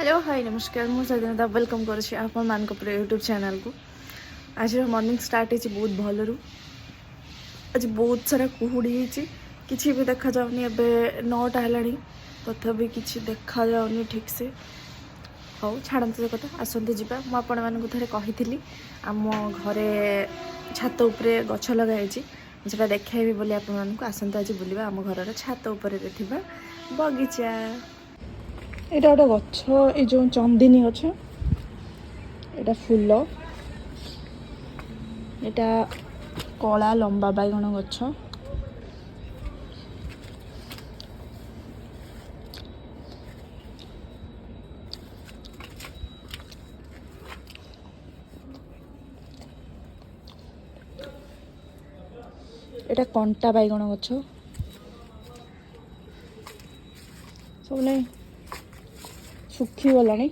Hello hi नमस्कार मुझे स्वाधीनता वेलकम करुच्छी आपण मान यूट्यूब चैनल को। आज मॉर्निंग स्टार्ट होती बहुत भलू। आज बहुत सारा कुहुड़ी किसी भी देखा जाऊनी। एवं 9टा है तथापि किसी देखा जाऊनी ठीक से। हाँ छाड़ते से कथा आसते जा मुझे थे कही आम घरे छात उपरे गछ लगाई से देखी बोली आपको आसते आज बुलवा आम घर छात उपर बगीचा। यहाँ गोटे गछ ये जो चंदिनी गछ यहाँ फूल यहाँ कला लंबा बैगण गछ यहाँ कंटा बैगण गछ सब नहीं सुखी गलानी।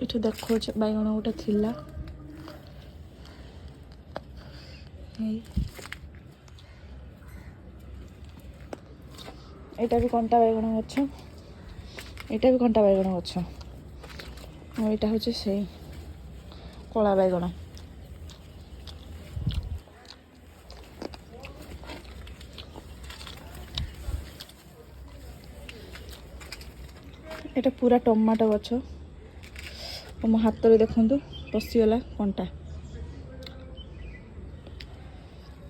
ये देखो बैगण गोटे थिला यहाँ भी कंटा बैगण गछ यहाँ भी कंटा बैगण गछ यहाँ हूँ से कला बैगण। এটা पूरा टमाटो गछ मो हाथ में देखु पशिगला कंटा।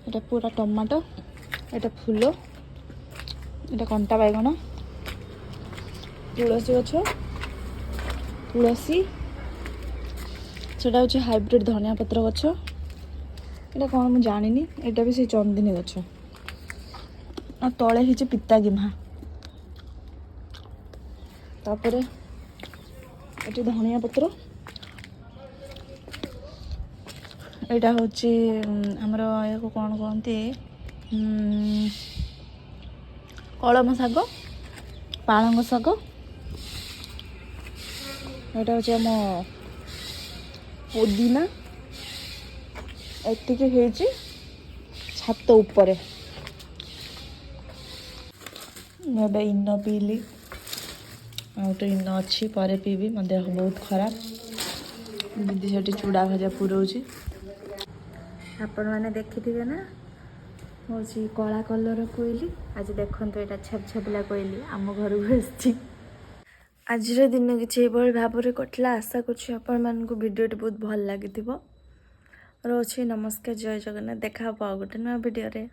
এটা पूरा टमाटो এটা फूल এটা कंटा बैगण तुलसी गछ तुलसी सेटा हूँ हाइब्रिड धनिया पत्र गछ यहाँ कौन मुझे जानी यहाँ भी से चंदिनी गछ आ तले ही पिता गिम्हा तापर ये धनिया पत्र यहाँ हूँ आमर या कौन कहते कलम शाग पालंग शाग यहाँ हूँ आम पुदीना एति छात उपर इन पीली गोटे इन अच्छी पर पीबी मो देह बहुत खराब। दीदी से चूड़ा भजा पुरोची आपण मैंने देखी थे ना हूँ कला कलर कोईली। आज देखो यहाँ छेप छेपला कोईली आम घर को आसी। आज दिन किसी भाव में कटला आशा करीडियो बहुत भल लगी। रोची नमस्कार जय जगन्नाथ देखा गोटे नुआ वीडियो रे।